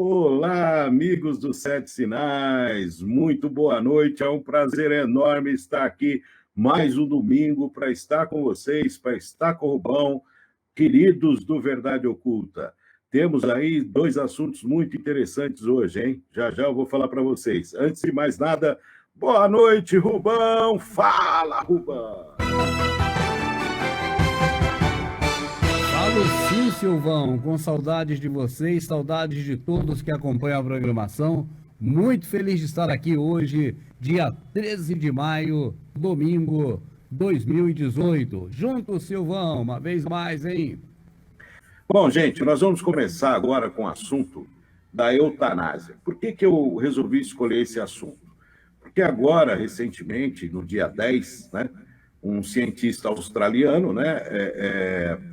Olá, amigos dos Sete Sinais, muito boa noite, é um prazer enorme estar aqui mais um domingo para estar com vocês, para estar com o Rubão, queridos do Verdade Oculta. Temos aí dois assuntos muito interessantes hoje, hein? Já já eu vou falar para vocês. Antes de mais nada, boa noite, Rubão! Fala, Rubão! Falo sim, Silvão, com saudades de vocês, saudades de todos que acompanham a programação. Muito feliz de estar aqui hoje, dia 13 de maio, domingo 2018. Junto, Silvão, uma vez mais, hein? Bom, gente, nós vamos começar agora com o assunto da eutanásia. Por que eu resolvi escolher esse assunto? Porque agora, recentemente, no dia 10, né, um cientista australiano, né,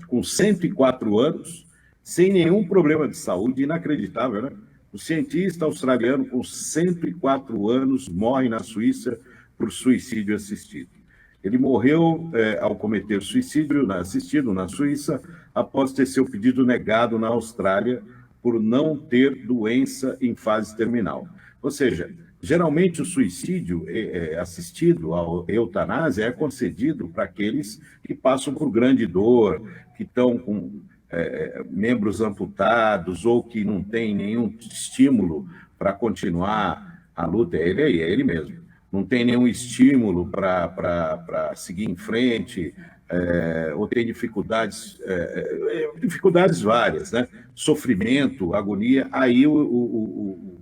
com 104 anos, sem nenhum problema de saúde, inacreditável, né? O cientista australiano com 104 anos morre na Suíça por suicídio assistido. Ele morreu ao cometer suicídio assistido na Suíça após ter seu pedido negado na Austrália por não ter doença em fase terminal. Ou seja, geralmente o suicídio assistido, a eutanásia, é concedido para aqueles que passam por grande dor, que estão com membros amputados ou que não têm nenhum estímulo para continuar a luta. É ele mesmo. Não tem nenhum estímulo para seguir em frente, ou tem dificuldades várias, né? Sofrimento, agonia. Aí o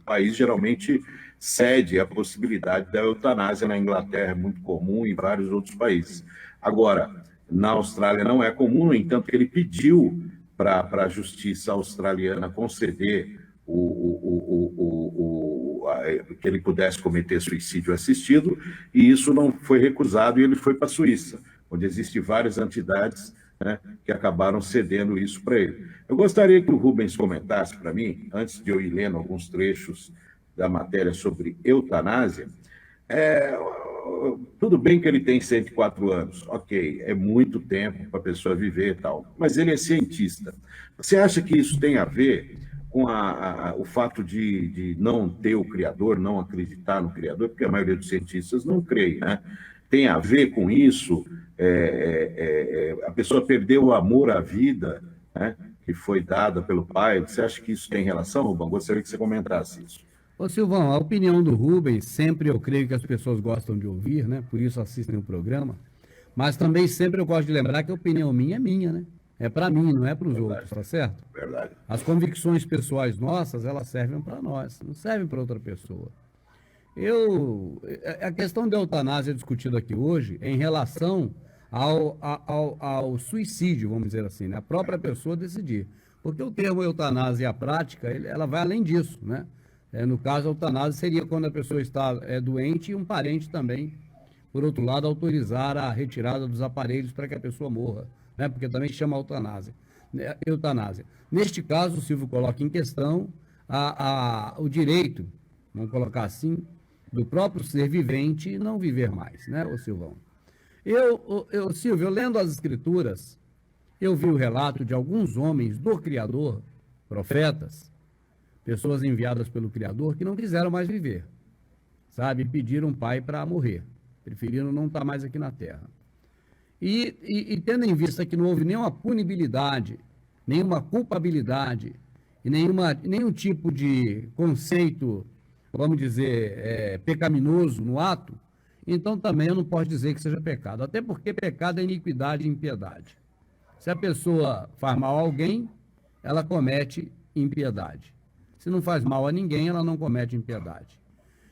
país geralmente cede a possibilidade da eutanásia. Na Inglaterra é muito comum, em vários outros países. Agora, na Austrália não é comum, no entanto, ele pediu para a justiça australiana conceder que ele pudesse cometer suicídio assistido, e isso não foi recusado, e ele foi para a Suíça, onde existem várias entidades, né, que acabaram cedendo isso para ele. Eu gostaria que o Rubens comentasse para mim, antes de eu ir lendo alguns trechos da matéria sobre eutanásia. Tudo bem que ele tem 104 anos, ok, é muito tempo para a pessoa viver e tal, mas ele é cientista. Você acha que isso tem a ver com o fato de não ter o Criador, não acreditar no Criador, porque a maioria dos cientistas não crê, né? Tem a ver com isso? A pessoa perdeu o amor à vida, né, que foi dada pelo pai. Você acha que isso tem relação, Rubão? Gostaria que você comentasse isso. Ô Silvão, a opinião do Rubens, sempre eu creio que as pessoas gostam de ouvir, né? Por isso assistem o programa. Mas também sempre eu gosto de lembrar que a opinião minha é minha, né? É para mim, não é para os outros, tá certo? Verdade. As convicções pessoais nossas, elas servem para nós, não servem para outra pessoa. A questão da eutanásia discutida aqui hoje é em relação ao suicídio, vamos dizer assim, né? A própria pessoa decidir. Porque o termo eutanásia e a prática, ela vai além disso, né? No caso, a eutanásia seria quando a pessoa está doente e um parente também, por outro lado, autorizar a retirada dos aparelhos para que a pessoa morra, né? Porque também chama eutanásia. Neste caso, o Silvio coloca em questão o direito, vamos colocar assim, do próprio ser vivente não viver mais, né, ô Silvão? Silvio, lendo as escrituras, eu vi o relato de alguns homens do Criador, profetas, pessoas enviadas pelo Criador, que não quiseram mais viver, sabe? Pediram pai para morrer, preferiram não estar mais aqui na Terra. E tendo em vista que não houve nenhuma punibilidade, nenhuma culpabilidade, e nenhum tipo de conceito, vamos dizer, pecaminoso no ato, então também eu não posso dizer que seja pecado. Até porque pecado é iniquidade e impiedade. Se a pessoa faz mal a alguém, ela comete impiedade. Se não faz mal a ninguém, ela não comete impiedade.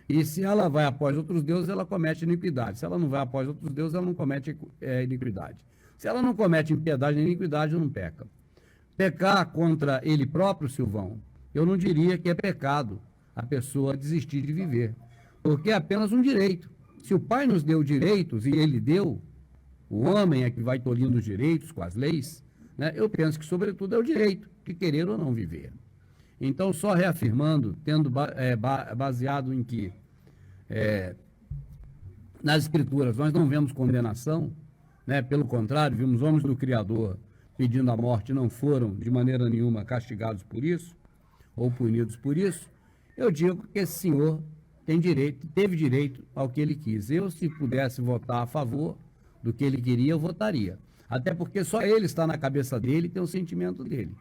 E se ela vai após outros deuses, ela comete iniquidade. Se ela não vai após outros deuses, ela não comete iniquidade. Se ela não comete impiedade nem iniquidade, não peca. Pecar contra ele próprio, Silvão, eu não diria que é pecado a pessoa desistir de viver, porque é apenas um direito. Se o Pai nos deu direitos, e ele deu, o homem é que vai tolhindo os direitos com as leis, né? Eu penso que, sobretudo, é o direito de querer ou não viver. Então, só reafirmando, tendo baseado em que nas Escrituras nós não vemos condenação, né? Pelo contrário, vimos homens do Criador pedindo a morte, não foram de maneira nenhuma castigados por isso. ou punidos por isso, eu digo que esse senhor teve direito ao que ele quis. Eu, se pudesse votar a favor do que ele queria, eu votaria. Até porque só ele está na cabeça dele e tem o sentimento dele.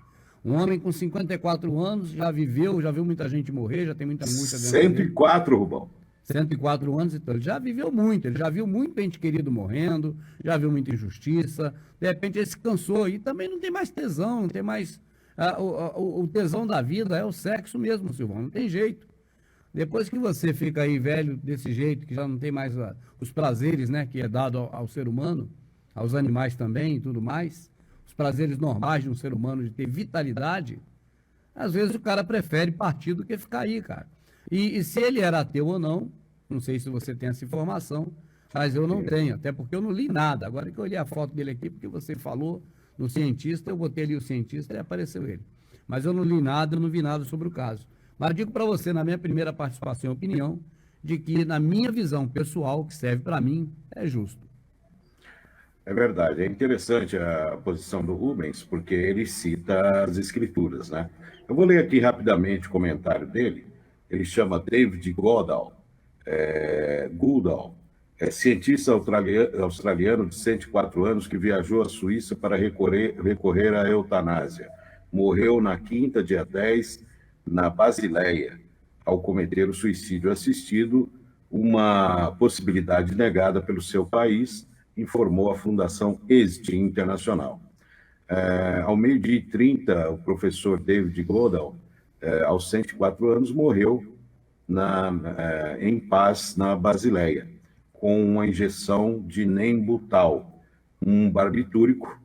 Um homem com 54 anos, já viveu, já viu muita gente morrer, já tem muita multa dentro dele. 104, Rubão. 104 anos, então ele já viveu muito, ele já viu muito ente querido morrendo, já viu muita injustiça, de repente ele se cansou e também não tem mais tesão, não tem mais... o tesão da vida é o sexo mesmo, Silvão, não tem jeito. Depois que você fica aí velho desse jeito, que já não tem mais os prazeres, né, que é dado ao ser humano, aos animais também e tudo mais, os prazeres normais de um ser humano de ter vitalidade, às vezes o cara prefere partir do que ficar aí, cara. E se ele era ateu ou não sei se você tem essa informação, mas eu não tenho, até porque eu não li nada. Agora que eu olhei a foto dele aqui, porque você falou no cientista, eu botei ali o cientista e apareceu ele. Mas eu não li nada, eu não vi nada sobre o caso. Mas digo para você, na minha primeira participação e opinião, de que, na minha visão pessoal, que serve para mim, é justo. É verdade, é interessante a posição do Rubens, porque ele cita as escrituras, né? Eu vou ler aqui rapidamente o comentário dele. Ele chama David Goodall, é cientista australiano de 104 anos que viajou à Suíça para recorrer à eutanásia. Morreu na quinta, dia 10, na Basileia, ao cometer o suicídio assistido, uma possibilidade negada pelo seu país, informou a Fundação ESD Internacional. Ao 12h30, o professor David Goodall, aos 104 anos, morreu em paz na Basileia, com uma injeção de Nembutal, um barbitúrico,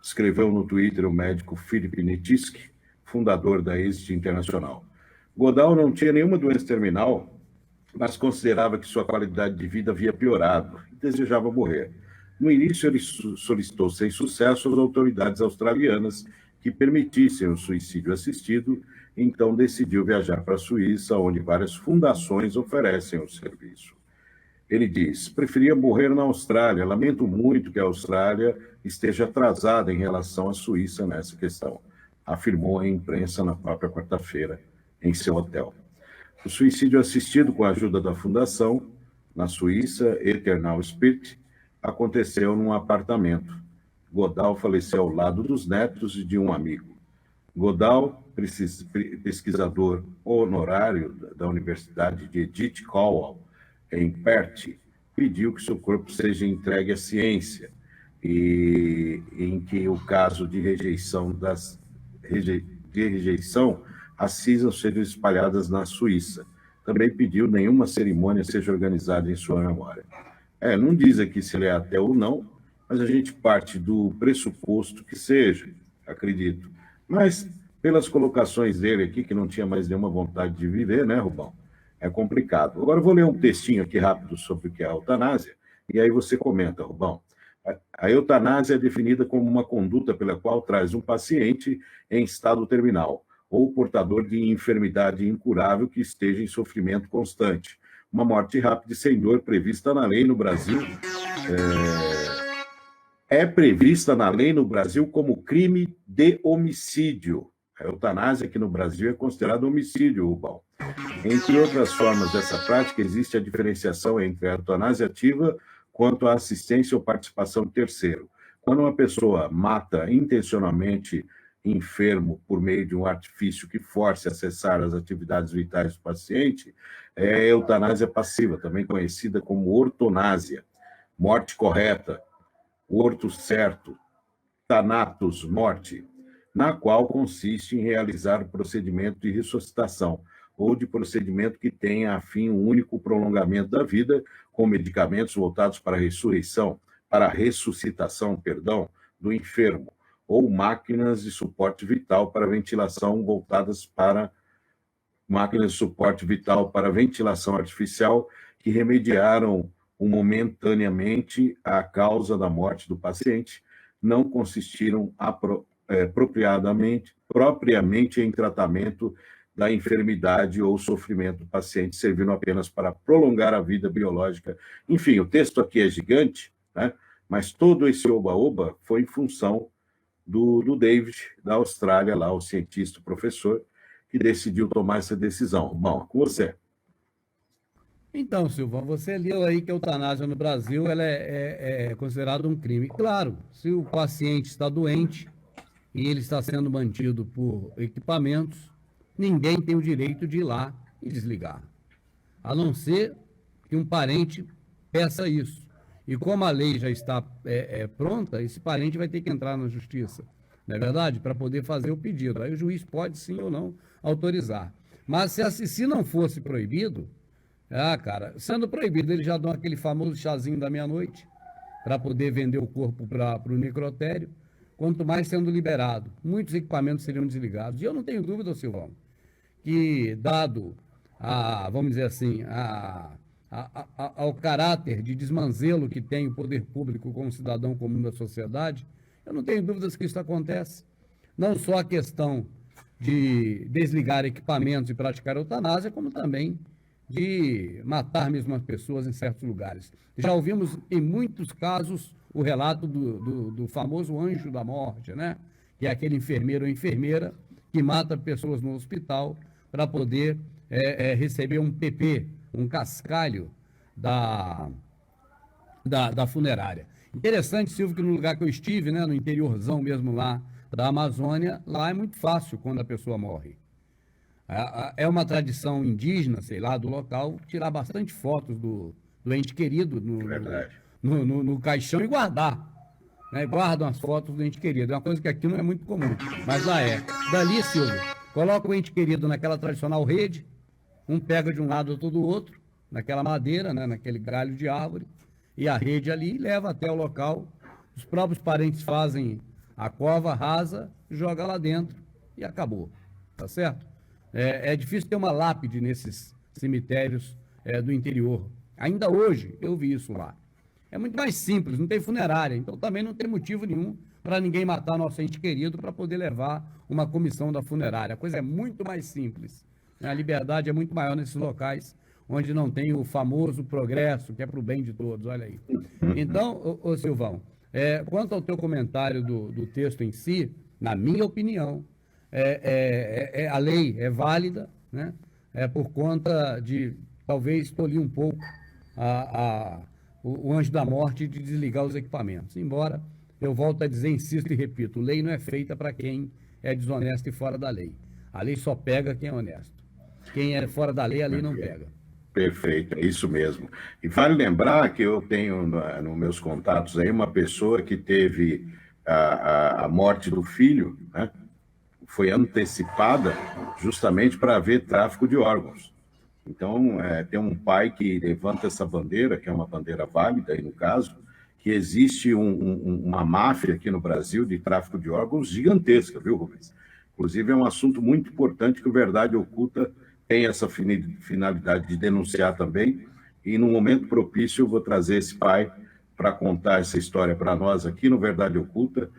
escreveu no Twitter o médico Philip Nitiski, fundador da ESD Internacional. Goodall não tinha nenhuma doença terminal, mas considerava que sua qualidade de vida havia piorado e desejava morrer. No início, ele solicitou sem sucesso às autoridades australianas que permitissem o suicídio assistido, então decidiu viajar para a Suíça, onde várias fundações oferecem o serviço. Ele diz: preferia morrer na Austrália, lamento muito que a Austrália esteja atrasada em relação à Suíça nessa questão, afirmou à imprensa na própria quarta-feira, em seu hotel. O suicídio assistido com a ajuda da fundação, na Suíça, Eternal Spirit, aconteceu num apartamento. Goodall faleceu ao lado dos netos e de um amigo. Goodall, pesquisador honorário da Universidade de Edith Cowell, em Perth, pediu que seu corpo seja entregue à ciência, e em que o caso de rejeição, as cinzas sejam espalhadas na Suíça. Também pediu nenhuma cerimônia seja organizada em sua memória. Não diz aqui se ele é ateu ou não, mas a gente parte do pressuposto que seja, acredito. Mas, pelas colocações dele aqui, que não tinha mais nenhuma vontade de viver, né, Rubão? É complicado. Agora eu vou ler um textinho aqui rápido sobre o que é a eutanásia, e aí você comenta, Rubão. A eutanásia é definida como uma conduta pela qual traz um paciente em estado terminal ou portador de enfermidade incurável que esteja em sofrimento constante. Uma morte rápida e sem dor prevista na lei no Brasil. É prevista na lei no Brasil como crime de homicídio. A eutanásia aqui no Brasil é considerada homicídio, Rubão. Entre outras formas dessa prática, existe a diferenciação entre a eutanásia ativa quanto à assistência ou participação de terceiro. Quando uma pessoa mata intencionalmente enfermo por meio de um artifício que force a cessar as atividades vitais do paciente, é eutanásia passiva, também conhecida como ortonásia, morte correta, orto certo, thanatos, morte, na qual consiste em realizar o procedimento de ressuscitação ou de procedimento que tenha a fim o único prolongamento da vida, com medicamentos voltados para a ressuscitação, do enfermo, ou máquinas de suporte vital para ventilação artificial que remediaram momentaneamente a causa da morte do paciente, não consistiram propriamente em tratamento da enfermidade ou sofrimento do paciente, servindo apenas para prolongar a vida biológica. Enfim, o texto aqui é gigante, né? Mas todo esse oba-oba foi em função do David, da Austrália, lá, o cientista, o professor, que decidiu tomar essa decisão. Bom, com você. Então, Silva, você leu aí que a eutanásia no Brasil ela é considerada um crime. Claro, se o paciente está doente e ele está sendo mantido por equipamentos, ninguém tem o direito de ir lá e desligar, a não ser que um parente peça isso. E como a lei já está pronta, esse parente vai ter que entrar na justiça, não é verdade? Para poder fazer o pedido. Aí o juiz pode sim ou não autorizar. Mas se não fosse proibido, cara, sendo proibido, eles já dão aquele famoso chazinho da meia-noite para poder vender o corpo para o necrotério, quanto mais sendo liberado. Muitos equipamentos seriam desligados. E eu não tenho dúvida, Silvão, que dado, vamos dizer assim, ao caráter de desmanzelo que tem o poder público como cidadão comum da sociedade, eu não tenho dúvidas que isso acontece. Não só a questão de desligar equipamentos e praticar eutanásia, como também de matar mesmo as pessoas em certos lugares. Já ouvimos em muitos casos o relato do famoso anjo da morte, né? Que é aquele enfermeiro ou enfermeira que mata pessoas no hospital para poder receber um PP, um cascalho da funerária. Interessante, Silvio, que no lugar que eu estive, né, no interiorzão mesmo lá da Amazônia, lá é muito fácil quando a pessoa morre. É uma tradição indígena, sei lá, do local, tirar bastante fotos do ente querido no caixão e guardar. Né? Guardam as fotos do ente querido. É uma coisa que aqui não é muito comum, mas lá é. Dali, Silvio, coloca o ente querido naquela tradicional rede, um pega de um lado, outro do outro, naquela madeira, né, naquele galho de árvore, e a rede ali leva até o local. Os próprios parentes fazem a cova rasa, joga lá dentro e acabou. Tá certo? É difícil ter uma lápide nesses cemitérios do interior. Ainda hoje eu vi isso lá. É muito mais simples, não tem funerária, então também não tem motivo nenhum para ninguém matar nosso ente querido para poder levar uma comissão da funerária. A coisa é muito mais simples. A liberdade é muito maior nesses locais onde não tem o famoso progresso, que é para o bem de todos, olha aí. Então, ô Silvão, quanto ao teu comentário do texto em si, na minha opinião, a lei é válida, né? Por conta de, talvez, tolir um pouco o anjo da morte de desligar os equipamentos. Embora, eu volto a dizer, insisto e repito, lei não é feita para quem é desonesto e fora da lei. A lei só pega quem é honesto. Quem é fora da lei, a lei não pega. Perfeito, é isso mesmo. E vale lembrar que eu tenho nos meus contatos aí uma pessoa que teve a morte do filho, né? Foi antecipada justamente para haver tráfico de órgãos. Então, tem um pai que levanta essa bandeira, que é uma bandeira válida aí no caso, que existe uma máfia aqui no Brasil de tráfico de órgãos gigantesca, viu, Rubens? Inclusive, é um assunto muito importante que o Verdade Oculta tem essa finalidade de denunciar também, e no momento propício eu vou trazer esse pai para contar essa história para nós aqui no Verdade Oculta,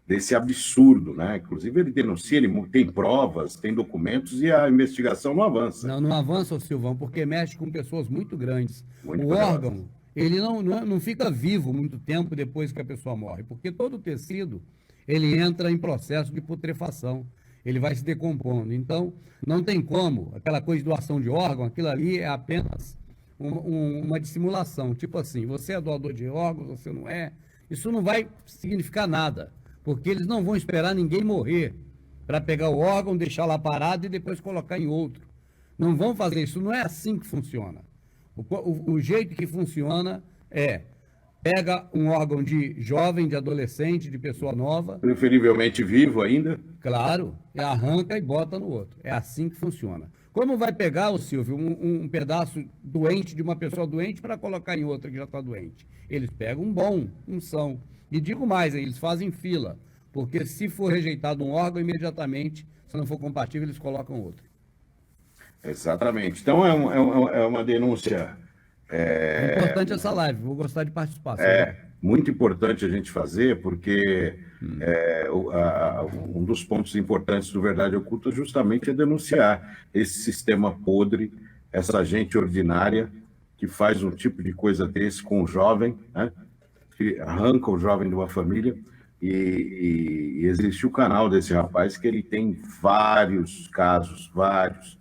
desse absurdo, né? Inclusive ele denuncia, ele tem provas, tem documentos e a investigação não avança. Não avança, Silvão, porque mexe com pessoas muito grandes. O órgão, ele não fica vivo muito tempo depois que a pessoa morre, porque todo o tecido, ele entra em processo de putrefação. Ele vai se decompondo. Então, não tem como. Aquela coisa de doação de órgão, aquilo ali é apenas uma dissimulação. Tipo assim, você é doador de órgãos, você não é. Isso não vai significar nada, porque eles não vão esperar ninguém morrer para pegar o órgão, deixar lá parado e depois colocar em outro. Não vão fazer isso. Não é assim que funciona. O jeito que funciona pega um órgão de jovem, de adolescente, de pessoa nova. Preferivelmente vivo ainda. Claro, arranca e bota no outro. É assim que funciona. Como vai pegar, Silvio, um pedaço doente de uma pessoa doente para colocar em outra que já está doente? Eles pegam um são. E digo mais, eles fazem fila. Porque se for rejeitado um órgão, imediatamente, se não for compatível, eles colocam outro. Exatamente. Então é uma denúncia... É importante essa live, vou gostar de participar. Muito importante a gente fazer, porque um dos pontos importantes do Verdade Oculta justamente é denunciar esse sistema podre, essa gente ordinária que faz um tipo de coisa desse com o jovem, né? Que arranca o jovem de uma família e existe o canal desse rapaz que ele tem vários casos, vários,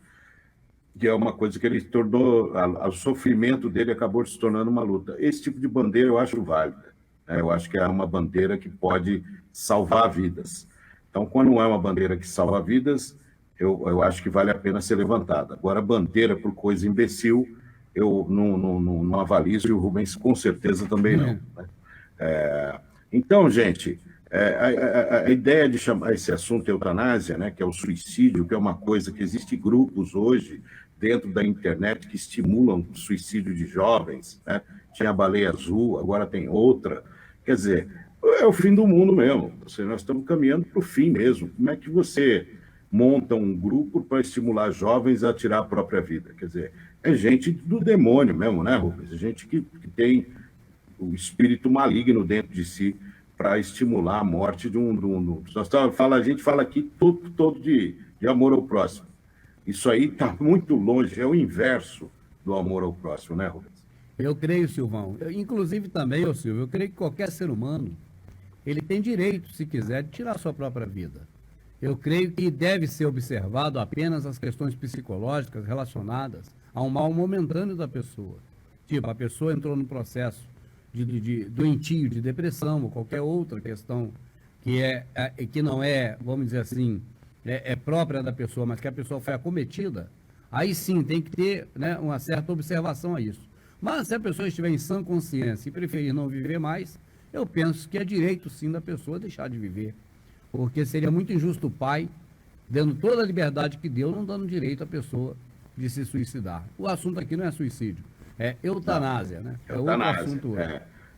que é uma coisa que ele tornou, o sofrimento dele acabou se tornando uma luta. Esse tipo de bandeira eu acho válida, né? Eu acho que é uma bandeira que pode salvar vidas. Então, quando não é uma bandeira que salva vidas, eu acho que vale a pena ser levantada. Agora, bandeira por coisa imbecil, eu não avalizo, e o Rubens com certeza também não, né? Então, gente, a ideia de chamar esse assunto eutanásia, né, que é o suicídio, que é uma coisa que existe grupos hoje dentro da internet que estimulam o suicídio de jovens, né? Tinha a Baleia Azul, agora tem outra. Quer dizer, é o fim do mundo mesmo. Ou seja, nós estamos caminhando para o fim mesmo. Como é que você monta um grupo para estimular jovens a tirar a própria vida? Quer dizer, é gente do demônio mesmo, né, Rubens? É gente que tem o espírito maligno dentro de si para estimular a morte de um. A gente fala aqui todo de amor ao próximo. Isso aí está muito longe, é o inverso do amor ao próximo, né, Rubens? Eu creio, Silvão. Inclusive também, ô Silvio, eu creio que qualquer ser humano, ele tem direito, se quiser, de tirar a sua própria vida. Eu creio que deve ser observado apenas as questões psicológicas relacionadas a um mal momentâneo da pessoa. Tipo, a pessoa entrou no processo de doentio, de depressão, ou qualquer outra questão que não é, vamos dizer assim, é própria da pessoa, mas que a pessoa foi acometida, aí sim tem que ter, né, uma certa observação a isso. Mas se a pessoa estiver em sã consciência e preferir não viver mais, eu penso que é direito sim da pessoa deixar de viver. Porque seria muito injusto o pai, dando toda a liberdade que deu, não dando direito à pessoa de se suicidar. O assunto aqui não é suicídio, é eutanásia, né? É outro assunto.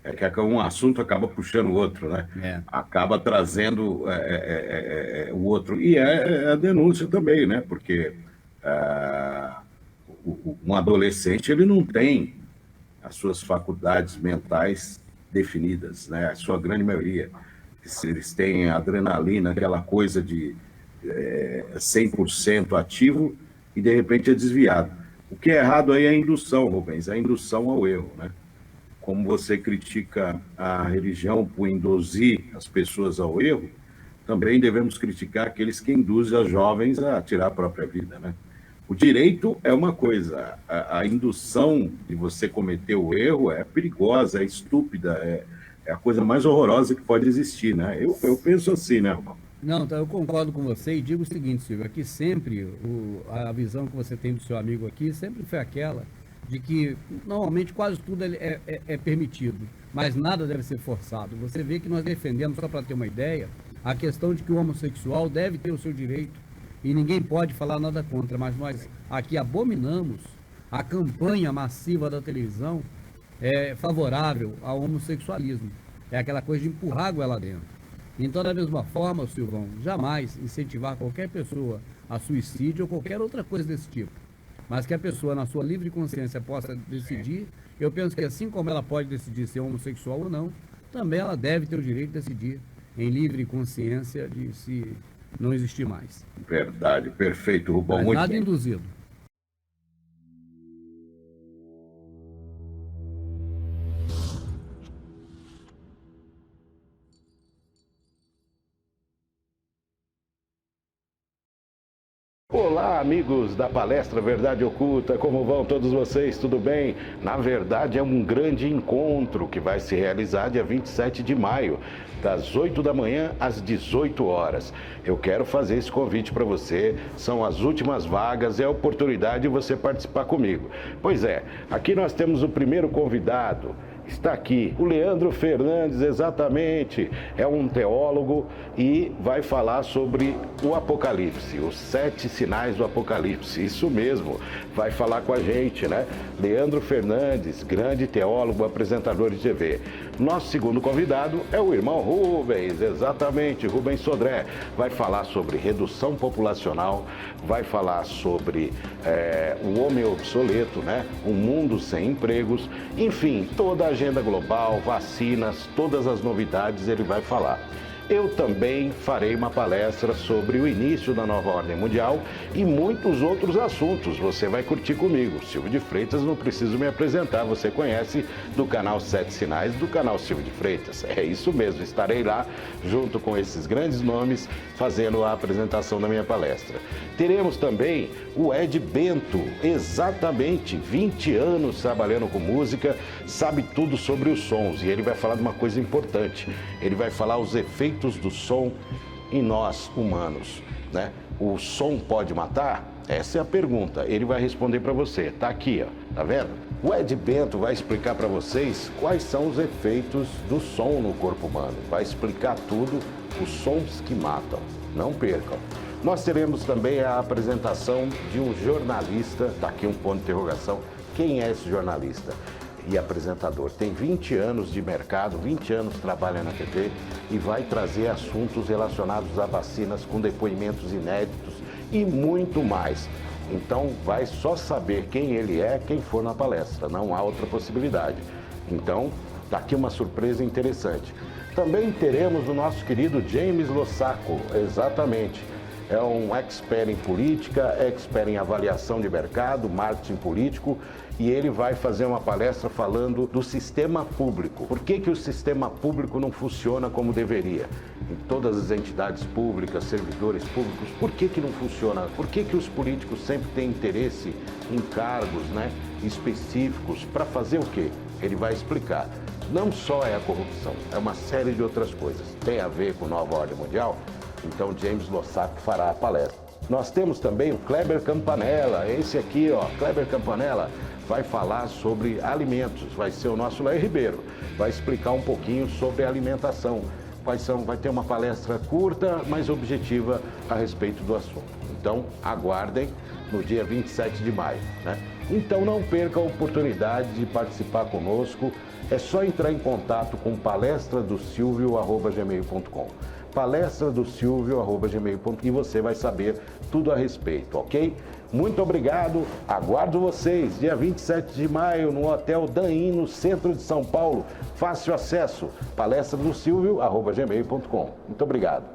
É que um assunto acaba puxando o outro, né? Acaba trazendo o outro. E é a denúncia também, né? Porque um adolescente, ele não tem as suas faculdades mentais definidas, né? A sua grande maioria. Eles têm adrenalina, aquela coisa de 100% ativo e, de repente, é desviado. O que é errado aí é a indução, Rubens, a indução ao erro, né? Como você critica a religião por induzir as pessoas ao erro, também devemos criticar aqueles que induzem as jovens a tirar a própria vida, né? O direito é uma coisa, a indução de você cometer o erro é perigosa, é estúpida, é a coisa mais horrorosa que pode existir, né? Eu penso assim, né, Romão? Não, então eu concordo com você e digo o seguinte, Silvio, aqui sempre a visão que você tem do seu amigo aqui sempre foi aquela de que normalmente quase tudo é permitido, mas nada deve ser forçado. Você vê que nós defendemos, só para ter uma ideia, a questão de que o homossexual deve ter o seu direito e ninguém pode falar nada contra, mas nós aqui abominamos a campanha massiva da televisão favorável ao homossexualismo. É aquela coisa de empurrar a goela dentro. Então, da mesma forma, Silvão, jamais incentivar qualquer pessoa a suicídio ou qualquer outra coisa desse tipo. Mas que a pessoa, na sua livre consciência, possa decidir. Eu penso que assim como ela pode decidir ser homossexual ou não, também ela deve ter o direito de decidir em livre consciência de se não existir mais. Verdade, perfeito, Rubão. Mas muito nada bem. induzido. Olá, amigos da palestra Verdade Oculta, como vão todos vocês? Tudo bem? Na verdade, é um grande encontro que vai se realizar dia 27 de maio, das 8 da manhã às 18 horas. Eu quero fazer esse convite para você, são as últimas vagas, é a oportunidade de você participar comigo. Pois é, aqui nós temos o primeiro convidado. Está aqui o Leandro Fernandes, exatamente, é um teólogo e vai falar sobre o Apocalipse, os 7 sinais do Apocalipse, isso mesmo, vai falar com a gente, né? Leandro Fernandes, grande teólogo, apresentador de TV. Nosso segundo convidado é o irmão Rubens, exatamente, Rubens Sodré, vai falar sobre redução populacional, vai falar sobre o homem obsoleto, né? Um mundo sem empregos, enfim, toda a agenda global, vacinas, todas as novidades ele vai falar. eu também farei uma palestra sobre o início da nova ordem mundial e muitos outros assuntos. Você vai curtir comigo. Silvio de Freitas, não preciso me apresentar, você conhece do canal Sete Sinais, do canal Silvio de Freitas. É isso mesmo, estarei lá junto com esses grandes nomes fazendo a apresentação da minha palestra. Teremos também o Ed Bento, exatamente 20 anos trabalhando com música, sabe tudo sobre os sons, e ele vai falar de uma coisa importante. Ele vai falar os efeitos do som em nós, humanos, né? O som pode matar? Essa é a pergunta. Ele vai responder para você. Tá aqui, ó. Tá vendo? O Ed Bento vai explicar para vocês quais são os efeitos do som no corpo humano. Vai explicar tudo, os sons que matam. Não percam. Nós teremos também a apresentação de um jornalista. Tá aqui um ponto de interrogação. Quem é esse jornalista e apresentador? Tem 20 anos de mercado, 20 anos trabalha na TV e vai trazer assuntos relacionados a vacinas com depoimentos inéditos e muito mais. Então vai só saber quem ele é, quem for na palestra, não há outra possibilidade. Então, tá aqui uma surpresa interessante. Também teremos o nosso querido James Lossaco, exatamente. É um expert em política, expert em avaliação de mercado, marketing político, e ele vai fazer uma palestra falando do sistema público. Por que o sistema público não funciona como deveria? Em todas as entidades públicas, servidores públicos, por que não funciona? Por que os políticos sempre têm interesse em cargos, né, específicos para fazer o quê? Ele vai explicar. Não só é a corrupção, é uma série de outras coisas. Tem a ver com nova ordem mundial? Então, James Lossaco fará a palestra. Nós temos também o Kleber Campanella, esse aqui, ó, Kleber Campanella, vai falar sobre alimentos, vai ser o nosso Léo Ribeiro, vai explicar um pouquinho sobre alimentação. Vai ter uma palestra curta, mas objetiva a respeito do assunto. Então, aguardem no dia 27 de maio, né? Então, não perca a oportunidade de participar conosco. É só entrar em contato com palestradocilvio@gmail.com. palestradocilvio@gmail.com e você vai saber tudo a respeito, ok? Muito obrigado, aguardo vocês dia 27 de maio no Hotel Daim, no centro de São Paulo. Fácil acesso, palestradocilvio@gmail.com. Muito obrigado.